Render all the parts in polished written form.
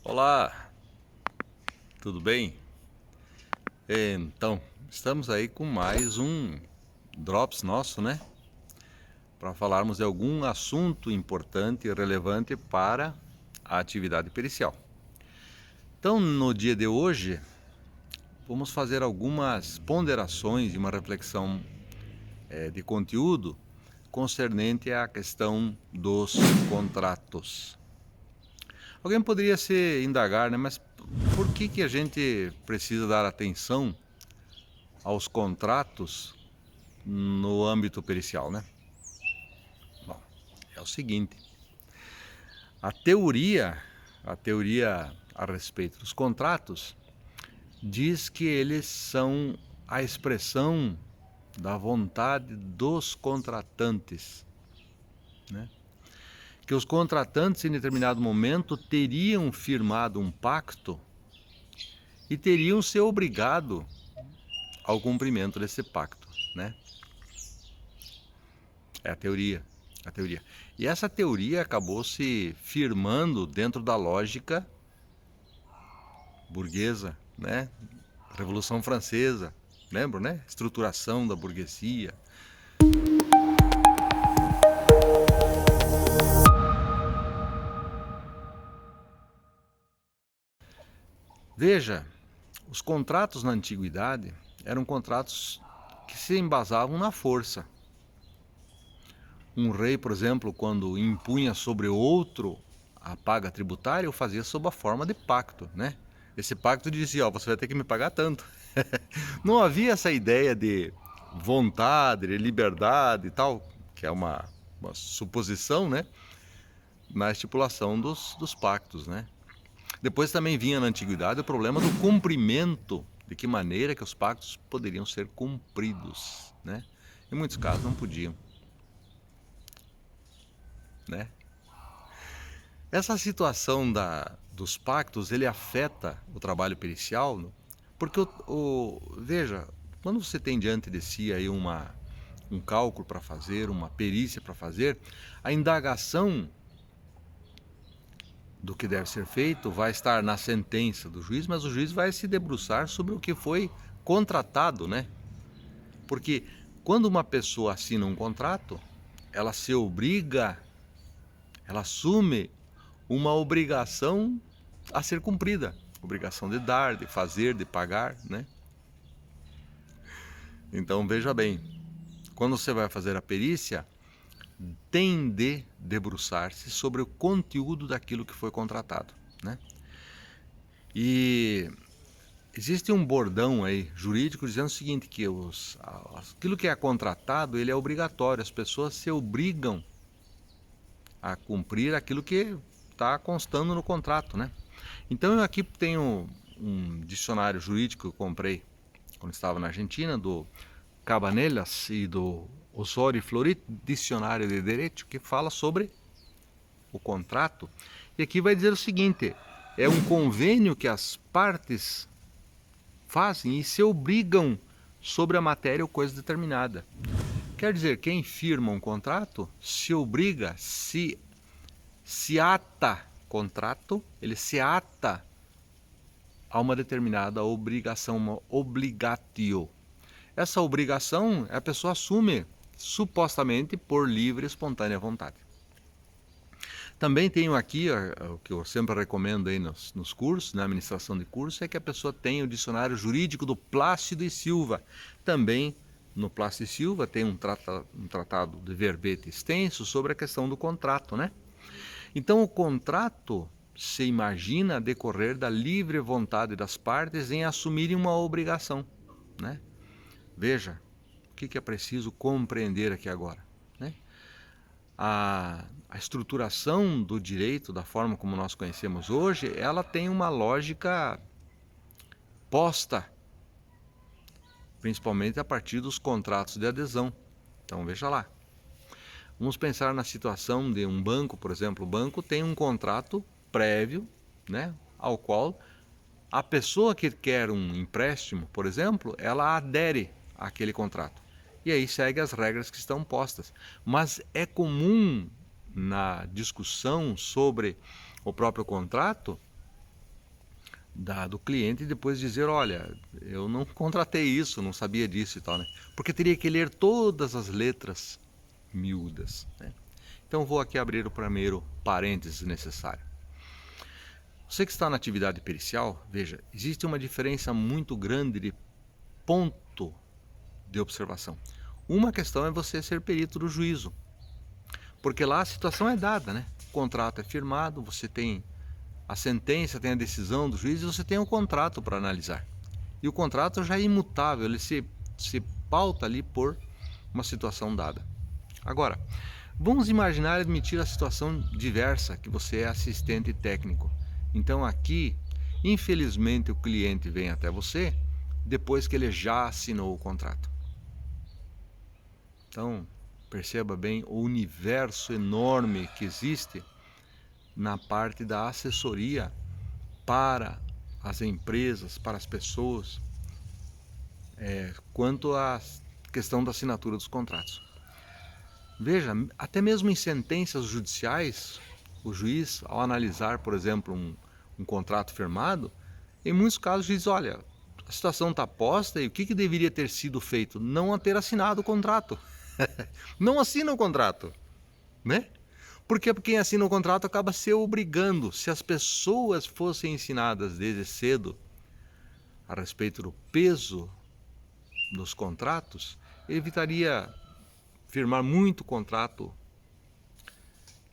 Olá, tudo bem? Então, estamos aí com mais um Drops nosso, né? Para falarmos de algum assunto importante e relevante para a atividade pericial. Então, no dia de hoje, vamos fazer algumas ponderações e uma reflexão de conteúdo concernente à questão dos contratos. Alguém poderia se indagar, né? Mas por que a gente precisa dar atenção aos contratos no âmbito pericial, né? Bom, é o seguinte, a teoria a respeito dos contratos diz que eles são a expressão da vontade dos contratantes, né? Que os contratantes em determinado momento teriam firmado um pacto e teriam se obrigado ao cumprimento desse pacto, né? É a teoria. E essa teoria acabou se firmando dentro da lógica burguesa, né? Revolução Francesa, lembram, né? Estruturação da burguesia. Veja, os contratos na antiguidade eram contratos que se embasavam na força. Um rei, por exemplo, quando impunha sobre outro a paga tributária, o fazia sob a forma de pacto, né? Esse pacto dizia, ó, você vai ter que me pagar tanto. Não havia essa ideia de vontade, de liberdade e tal, que é uma suposição, né? Na estipulação dos pactos, né? Depois também vinha na antiguidade o problema do cumprimento, de que maneira que os pactos poderiam ser cumpridos, né? Em muitos casos não podiam, né? Essa situação dos pactos, ele afeta o trabalho pericial, porque veja, quando você tem diante de si aí um cálculo para fazer, uma perícia para fazer, a indagação do que deve ser feito vai estar na sentença do juiz, mas o juiz vai se debruçar sobre o que foi contratado, né? Porque quando uma pessoa assina um contrato, ela se obriga, ela assume uma obrigação a ser cumprida, obrigação de dar, de fazer, de pagar, né? Então veja bem, quando você vai fazer a perícia, tem de debruçar-se sobre o conteúdo daquilo que foi contratado, né? E existe um bordão aí jurídico dizendo o seguinte, que aquilo que é contratado, ele é obrigatório, as pessoas se obrigam a cumprir aquilo que está constando no contrato, né? Então eu aqui tenho um dicionário jurídico que eu comprei quando estava na Argentina, do Cabanellas e do Osório Florit, Dicionário de Direito, que fala sobre o contrato. E aqui vai dizer o seguinte, é um convênio que as partes fazem e se obrigam sobre a matéria ou coisa determinada. Quer dizer, quem firma um contrato se obriga, se ata contrato, ele se ata a uma determinada obrigação, uma obligatio. Essa obrigação a pessoa assume supostamente por livre e espontânea vontade. Também tenho aqui, o que eu sempre recomendo aí nos cursos, na administração de cursos, é que a pessoa tenha o dicionário jurídico do Plácido e Silva. Também no Plácido e Silva tem um tratado de verbete extenso sobre a questão do contrato, né? Então o contrato se imagina decorrer da livre vontade das partes em assumirem uma obrigação, né? Veja, o que é preciso compreender aqui agora, né? A estruturação do direito, da forma como nós conhecemos hoje, ela tem uma lógica posta, principalmente a partir dos contratos de adesão. Então veja lá, vamos pensar na situação de um banco, por exemplo. O banco tem um contrato prévio, né, ao qual a pessoa que quer um empréstimo, por exemplo, ela adere àquele contrato. E aí segue as regras que estão postas. Mas é comum na discussão sobre o próprio contrato do cliente e depois dizer, olha, eu não contratei isso, não sabia disso e tal, né? Porque teria que ler todas as letras miúdas, né? Então vou aqui abrir o primeiro parênteses necessário. Você que está na atividade pericial, veja, existe uma diferença muito grande de ponto de observação. Uma questão é você ser perito do juízo, porque lá a situação é dada, né? O contrato é firmado, você tem a sentença, tem a decisão do juiz e você tem um contrato para analisar. E o contrato já é imutável, ele se pauta ali por uma situação dada. Agora, vamos imaginar e admitir a situação diversa, que você é assistente técnico. Então aqui, infelizmente, o cliente vem até você depois que ele já assinou o contrato. Então, perceba bem o universo enorme que existe na parte da assessoria para as empresas, para as pessoas, quanto à questão da assinatura dos contratos. Veja, até mesmo em sentenças judiciais, o juiz, ao analisar, por exemplo, um contrato firmado, em muitos casos diz, olha, a situação está posta e o que deveria ter sido feito? Não ter assinado o contrato. Não assina o contrato, né? Porque quem assina o contrato acaba se obrigando. Se as pessoas fossem ensinadas desde cedo a respeito do peso dos contratos, evitaria firmar muito contrato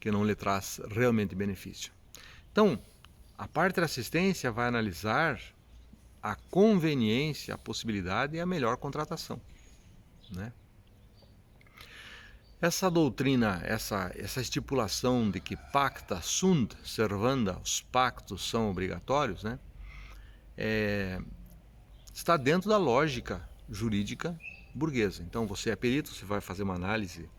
que não lhe traz realmente benefício. Então, a parte da assistência vai analisar a conveniência, a possibilidade e a melhor contratação, né? Essa doutrina, essa estipulação de que pacta sunt servanda, os pactos são obrigatórios, né? Está dentro da lógica jurídica burguesa. Então você é perito, você vai fazer uma análise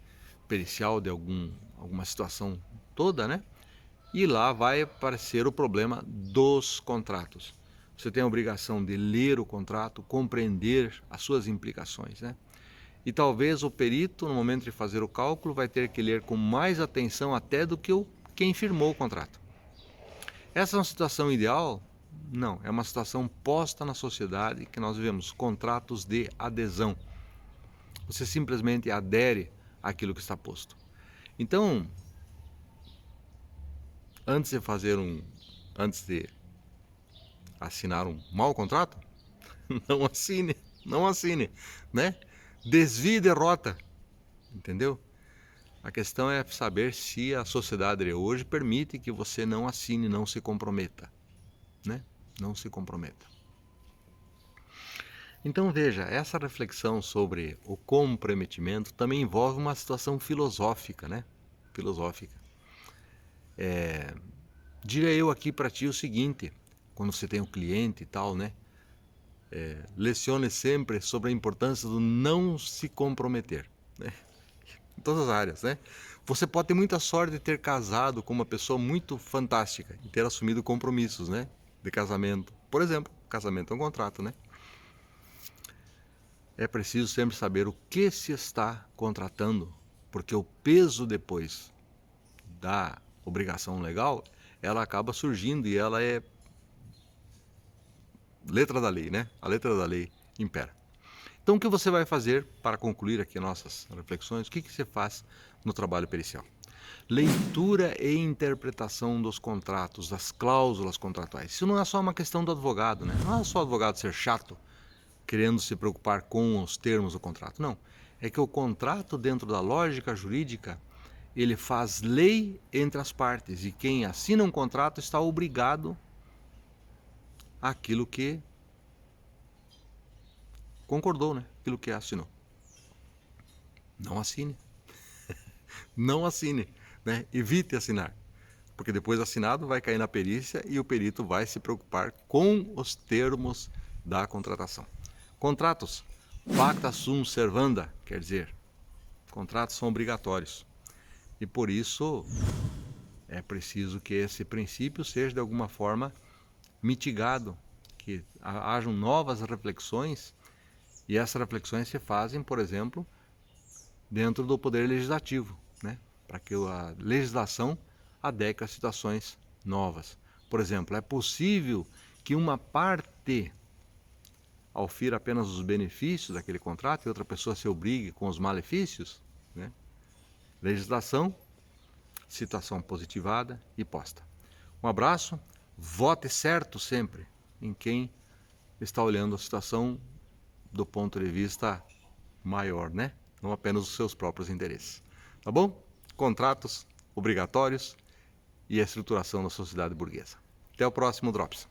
pericial de alguma situação toda, né? E lá vai aparecer o problema dos contratos. Você tem a obrigação de ler o contrato, compreender as suas implicações, né? E talvez o perito, no momento de fazer o cálculo, vai ter que ler com mais atenção até do que quem firmou o contrato. Essa é uma situação ideal? Não, é uma situação posta na sociedade que nós vivemos, contratos de adesão. Você simplesmente adere àquilo que está posto. Então, antes de assinar um mau contrato, não assine, né? Desvie derrota, entendeu? A questão é saber se a sociedade de hoje permite que você não assine, não se comprometa, né? Não se comprometa. Então veja, essa reflexão sobre o comprometimento também envolve uma situação filosófica, né? Filosófica. Diria eu aqui para ti o seguinte, quando você tem um cliente e tal, né? Lecione sempre sobre a importância do não se comprometer, né? Em todas as áreas, né? Você pode ter muita sorte de ter casado com uma pessoa muito fantástica e ter assumido compromissos, né? De casamento. Por exemplo, casamento é um contrato, né? É preciso sempre saber o que se está contratando, porque o peso depois da obrigação legal, ela acaba surgindo e ela é letra da lei, né? A letra da lei impera. Então, o que você vai fazer para concluir aqui nossas reflexões? O que você faz no trabalho pericial? Leitura e interpretação dos contratos, das cláusulas contratuais. Isso não é só uma questão do advogado, né? Não é só o advogado ser chato, querendo se preocupar com os termos do contrato. Não. É que o contrato, dentro da lógica jurídica, ele faz lei entre as partes. E quem assina um contrato está obrigado àquilo que concordou, né? Aquilo que assinou. Não assine. Não assine, né? Evite assinar. Porque depois assinado vai cair na perícia e o perito vai se preocupar com os termos da contratação. Contratos, pacta sunt servanda, quer dizer, contratos são obrigatórios. E por isso é preciso que esse princípio seja de alguma forma mitigado, que hajam novas reflexões, e essas reflexões se fazem, por exemplo, dentro do poder legislativo, né? Para que a legislação adeque a situações novas. Por exemplo, é possível que uma parte aufira apenas os benefícios daquele contrato e outra pessoa se obrigue com os malefícios, né? Legislação, situação positivada e posta. Um abraço, vote certo sempre em quem está olhando a situação do ponto de vista maior, né? Não apenas os seus próprios interesses. Tá bom? Contratos obrigatórios e a estruturação da sociedade burguesa. Até o próximo Drops.